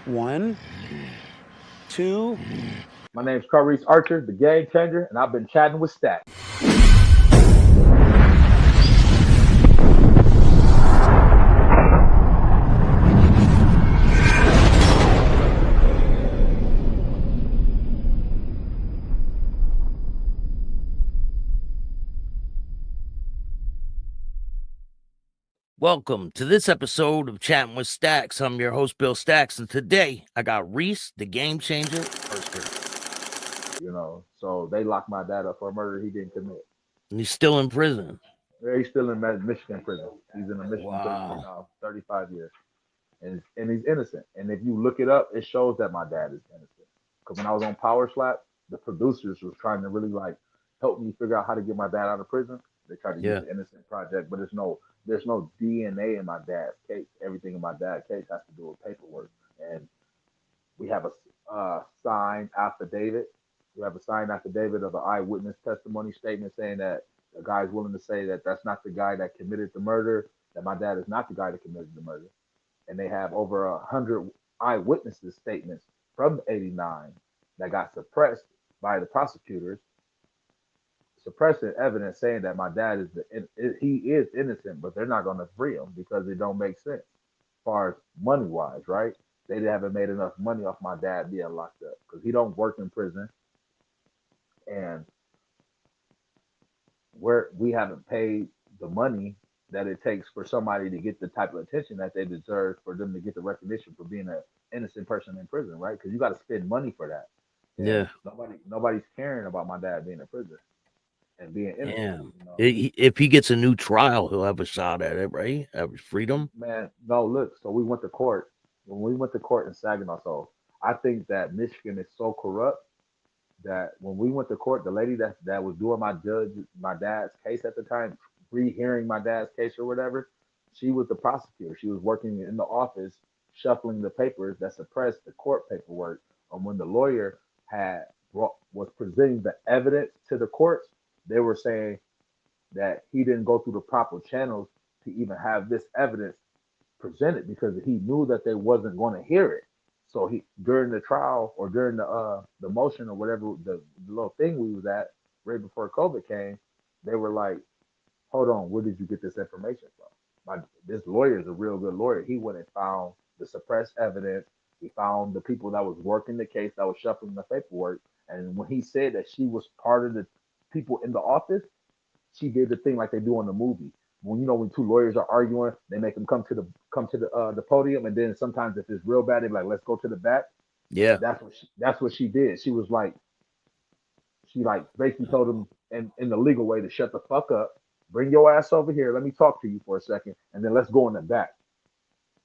One, two. My name's Carrese Archer, the game changer, and I've been chatting with Staxx. Welcome to this episode of Chatting with Staxx. I'm your host, Bill Staxx, and today I got Reese, the game changer, Ersker. So they locked my dad up for a murder he didn't commit. And he's still in prison. Yeah, he's still in Michigan prison. He's in a Michigan prison Wow. now, 35 years, and he's innocent. And if you look it up, it shows that my dad is innocent. Because when I was on Power Slap, the producers was trying to really like help me figure out how to get my dad out of prison. They tried to use the Innocent Project, but there's no DNA in my dad's case. Everything in my dad's case has to do with paperwork, and we have a signed affidavit. We have a signed affidavit of an eyewitness testimony statement saying that the guy's willing to say that that's not the guy that committed the murder, that my dad is not the guy that committed the murder. And they have over 100 eyewitnesses statements from '89 that got suppressed by the prosecutors, suppressing evidence saying that my dad he is innocent, but they're not going to free him because it don't make sense as far as money wise, right? They haven't made enough money off my dad being locked up because he don't work in prison, and we haven't paid the money that it takes for somebody to get the type of attention that they deserve for them to get the recognition for being an innocent person in prison, right? Because you got to spend money for that. And Yeah. Nobody's caring about my dad being in prison and being innocent. If he gets a new trial, he'll have a shot at it, right? Have freedom. Man, no, look. So we went to court. When we went to court in Saginaw, so I think that Michigan is so corrupt that when we went to court, the lady that was doing my dad's case at the time, rehearing my dad's case or whatever, she was the prosecutor. She was working in the office, shuffling the papers that suppressed the court paperwork. And when the lawyer was presenting the evidence to the courts, they were saying that he didn't go through the proper channels to even have this evidence presented because he knew that they wasn't going to hear it. So he during the trial or during the motion or whatever the little thing we was at right before COVID came, they were like, "Hold on, where did you get this information from?" This lawyer is a real good lawyer. He went and found the suppressed evidence. He found the people that was working the case that was shuffling the paperwork. And when he said that she was part of the people in the office, she did the thing like they do on the movie. When two lawyers are arguing, they make them come to the podium, and then sometimes if it's real bad, they're like, "Let's go to the back." Yeah. That's what she did. She was like, she like basically told him in the legal way to shut the fuck up, bring your ass over here, let me talk to you for a second, and then let's go in the back.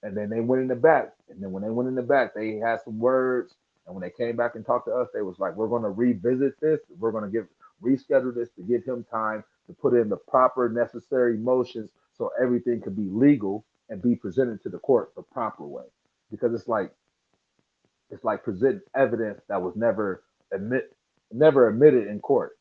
And then they went in the back, and then when they went in the back, they had some words, and when they came back and talked to us, they was like, "We're going to revisit this. We're going to reschedule this to give him time to put in the proper necessary motions so everything could be legal and be presented to the court the proper way." Because it's like presenting evidence that was never admitted in court.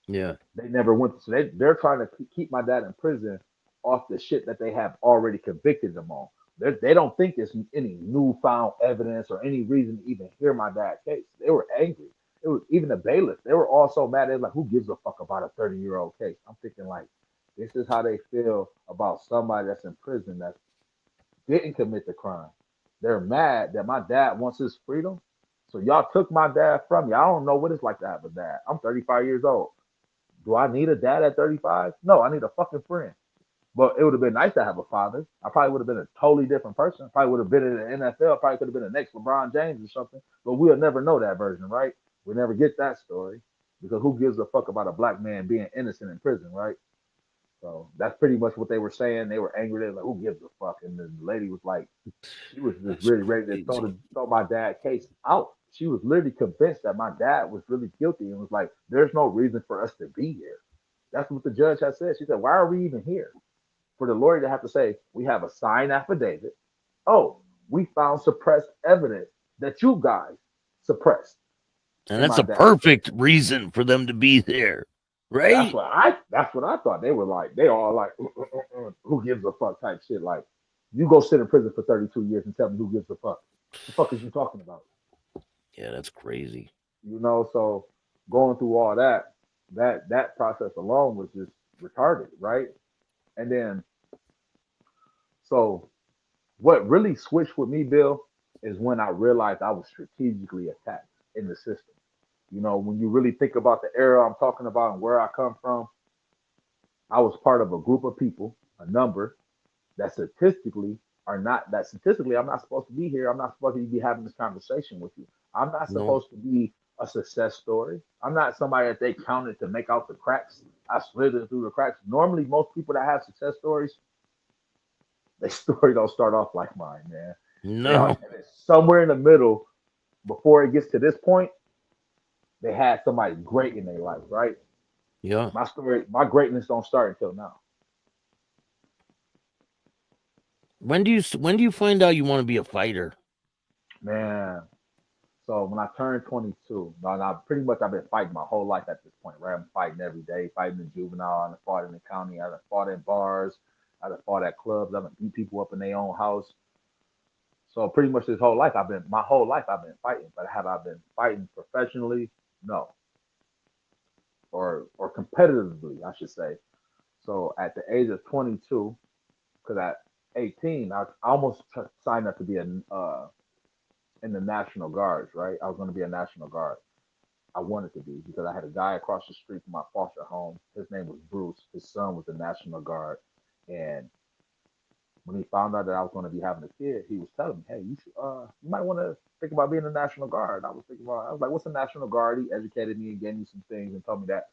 Yeah. They never went. So they're trying to keep my dad in prison off the shit that they have already convicted them on. They don't think there's any newfound evidence or any reason to even hear my dad's case. They were angry. It was even the bailiff. They were all so mad. They're like, "Who gives a fuck about a 30-year-old case?" I'm thinking like, this is how they feel about somebody that's in prison that didn't commit the crime. They're mad that my dad wants his freedom. So y'all took my dad from me. I don't know what it's like to have a dad. I'm 35 years old. Do I need a dad at 35? No, I need a fucking friend. But it would have been nice to have a father. I probably would have been a totally different person. Probably would have been in the NFL. Probably could have been the next LeBron James or something. But we'll never know that version, right? We'll never get that story because who gives a fuck about a black man being innocent in prison, right? So that's pretty much what they were saying. They were angry. They were like, "Who gives a fuck?" And the lady was like, she was just That's really ready to throw my dad case out. She was literally convinced that my dad was really guilty and was like, "There's no reason for us to be here." That's what the judge had said. She said, "Why are we even here?" For the lawyer to have to say, "We have a signed affidavit. Oh, we found suppressed evidence that you guys suppressed And in that's my a dad's case." perfect reason for them to be there, right? That's what I thought. They were like, they all like, "Who gives a fuck" type shit. Like, you go sit in prison for 32 years and tell me who gives a fuck. The fuck is you talking about? Yeah, that's crazy. You know, so going through all that, that process alone was just retarded, right? And then so what really switched with me, Bill, is when I realized I was strategically attacked in the system. You know, when you really think about the era I'm talking about and where I come from, I was part of a group of people, a number that statistically I'm not supposed to be here. I'm not supposed to be having this conversation with you. I'm not No, supposed to be a success story. I'm not somebody that they counted to make out the cracks. I slithered through the cracks. Normally, most people that have success stories, their story don't start off like mine, man. They are no. somewhere in the middle before it gets to this point. They had somebody great in their life, right? Yeah. My story, my greatness don't start until now. When do you find out you want to be a fighter? Man, so when I turned 22, now pretty much I've been fighting my whole life at this point, right? I'm fighting every day, fighting in juvenile, I fought in the county, I fought in bars, I fought at clubs, I beat people up in their own house. So pretty much my whole life I've been fighting. But have I been fighting professionally? No, or competitively, I should say. So at the age of 22, because at 18, I almost signed up to be in the National Guards, right? I was going to be a National Guard. I wanted to be because I had a guy across the street from my foster home. His name was Bruce. His son was the National Guard. And when he found out that I was going to be having a kid, he was telling me, "Hey, you might want to think about being a National Guard." I was like, "What's a National Guard?" He educated me and gave me some things and told me that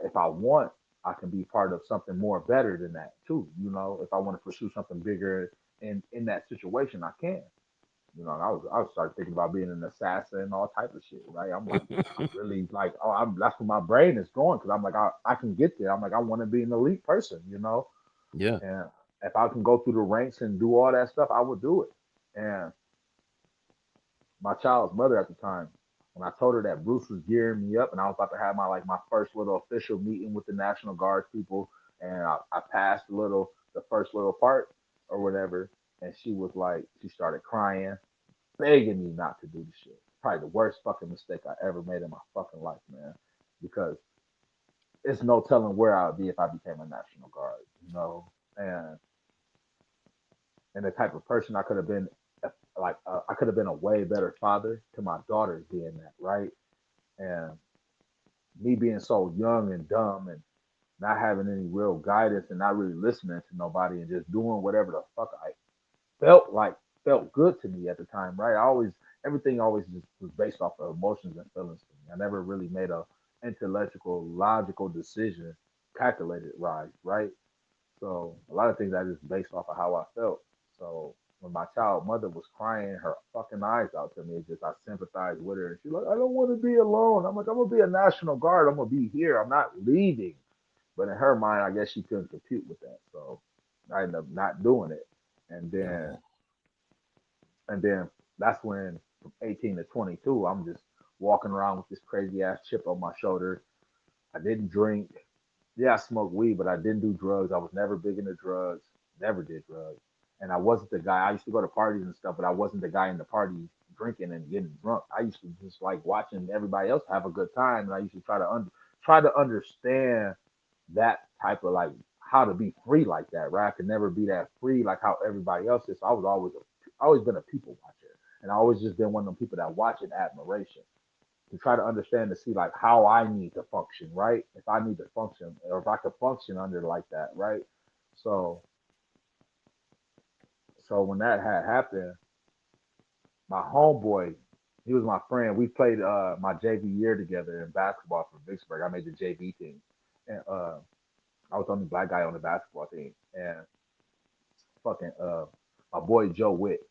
if I want, I can be part of something more better than that too. You know, if I want to pursue something bigger in that situation, I can. You know, and I was started thinking about being an assassin and all type of shit, right? I'm like, I'm really like, oh, that's where my brain is going because I'm like, I can get there. I'm like, I want to be an elite person, you know, Yeah. and if I can go through the ranks and do all that stuff, I would do it. And my child's mother at the time, when I told her that Bruce was gearing me up and I was about to have my first little official meeting with the National Guard people, and I passed the first little part or whatever, and she started crying, begging me not to do the shit. Probably the worst fucking mistake I ever made in my fucking life, man. Because it's no telling where I would be if I became a National Guard, you know. And the type of person I could have been, I could have been a way better father to my daughters being that, right? And me being so young and dumb and not having any real guidance and not really listening to nobody and just doing whatever the fuck I felt like felt good to me at the time, right? Everything always just was based off of emotions and feelings to me. I never really made a intellectual, logical decision, calculated right? So a lot of things I just based off of how I felt. So when my child mother was crying her fucking eyes out to me, it's just I sympathized with her. And she's like, I don't want to be alone. I'm like, I'm gonna be a National Guard. I'm gonna be here. I'm not leaving. But in her mind, I guess she couldn't compute with that. So I ended up not doing it. And then No. and then that's when from 18 to 22, I'm just walking around with this crazy ass chip on my shoulder. I didn't drink. Yeah, I smoked weed, but I didn't do drugs. I was never big into drugs. Never did drugs. And I wasn't the guy. I used to go to parties and stuff, but I wasn't the guy in the party drinking and getting drunk. I used to just like watching everybody else have a good time, and I used to try to understand that type of like how to be free like that. Right? I could never be that free like how everybody else is. So always been a people watcher, and I always just been one of them people that watch in admiration to try to understand to see like how I need to function, right? If I need to function or if I could function under like that, right? So so when that had happened, my homeboy, he was my friend. We played my JV year together in basketball for Vicksburg. I made the JV team. And I was the only black guy on the basketball team. And fucking my boy Joe Witt,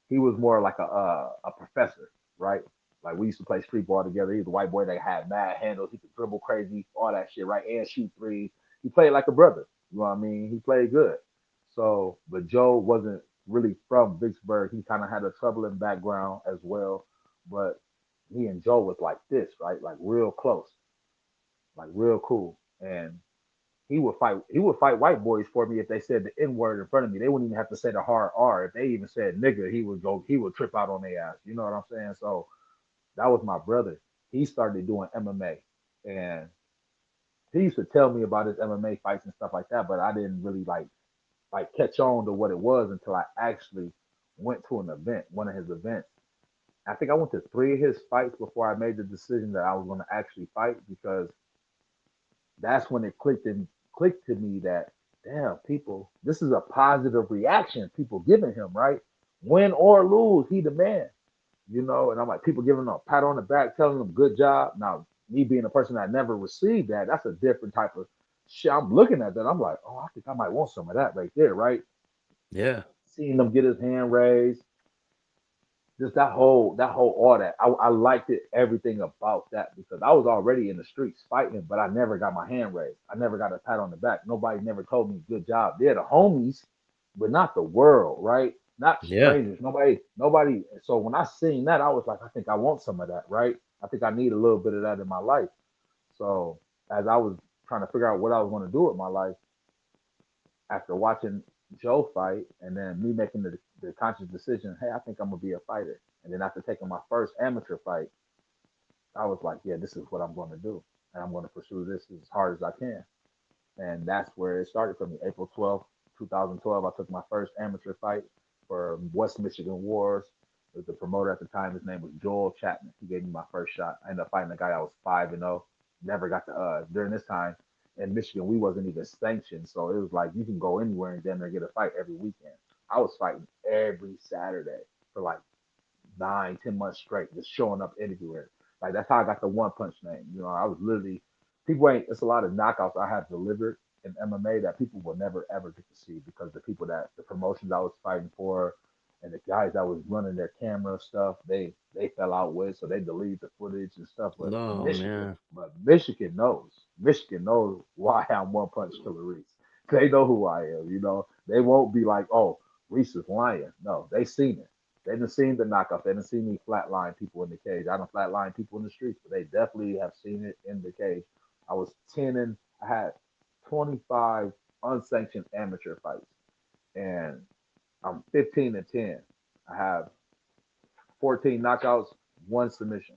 he was more like a professor, right? Like we used to play street ball together. He was a white boy that had mad handles. He could dribble crazy, all that shit, right? And shoot threes. He played like a brother. You know what I mean? He played good. So, but Joe wasn't really from Vicksburg. He kind of had a turbulent background as well. But me and Joe was like this, right? Like real close, like real cool. And he would fight. He would fight white boys for me if they said the N word in front of me. They wouldn't even have to say the hard R. If they even said nigga, he would go. He would trip out on their ass. You know what I'm saying? So that was my brother. He started doing MMA, and he used to tell me about his MMA fights and stuff like that. But I didn't really like catch on to what it was until I actually went to an event, one of his events. I think I went to three of his fights before I made the decision that I was going to actually fight because that's when it clicked to me that damn people, this is a positive reaction people giving him, right? Win or lose, he the man, you know. And I'm like, people giving him a pat on the back, telling him good job. Now, me being a person that never received that, that's a different type of shit. I'm looking at that, I'm like, oh, I think I might want some of that right there, right? Yeah. Seeing them get his hand raised, just that whole all that. I liked it everything about that because I was already in the streets fighting, but I never got my hand raised. I never got a pat on the back. Nobody never told me good job. They're the homies, but not the world, right? Not Yeah. strangers. Nobody. So when I seen that, I was like, I think I want some of that, right? I think I need a little bit of that in my life. So as I was trying to figure out what I was going to do with my life, after watching Joe fight and then me making the conscious decision, hey, I think I'm gonna be a fighter. And then after taking my first amateur fight, I was like, yeah, this is what I'm going to do, and I'm going to pursue this as hard as I can. And that's where it started for me. April 12th, 2012, I took my first amateur fight for West Michigan Wars. It was the promoter at the time. His name was Joel Chattin. He gave me my first shot. I ended up fighting a guy I was 5-0. Never got to during this time in Michigan, we wasn't even sanctioned. So it was like you can go anywhere and then get a fight every weekend. I was fighting every Saturday for like 9, 10 months straight, just showing up everywhere. Like that's how I got the one punch name. You know, I was literally people ain't. It's a lot of knockouts I have delivered in MMA that people will never ever get to see because the people that the promotions I was fighting for and the guys that was running their camera stuff, they fell out with, so they deleted the footage and stuff. No, man. But Michigan knows why I'm one punch killer Reese. They know who I am. You know, they won't be like, oh, Reese is lying. No, they seen it. They didn't see the knockout. They didn't see me flatline people in the cage. I don't flatline people in the streets, but they definitely have seen it in the cage. I was 10 and I had 25 unsanctioned amateur fights, and I'm 15 and 10. I have 14 knockouts, one submission.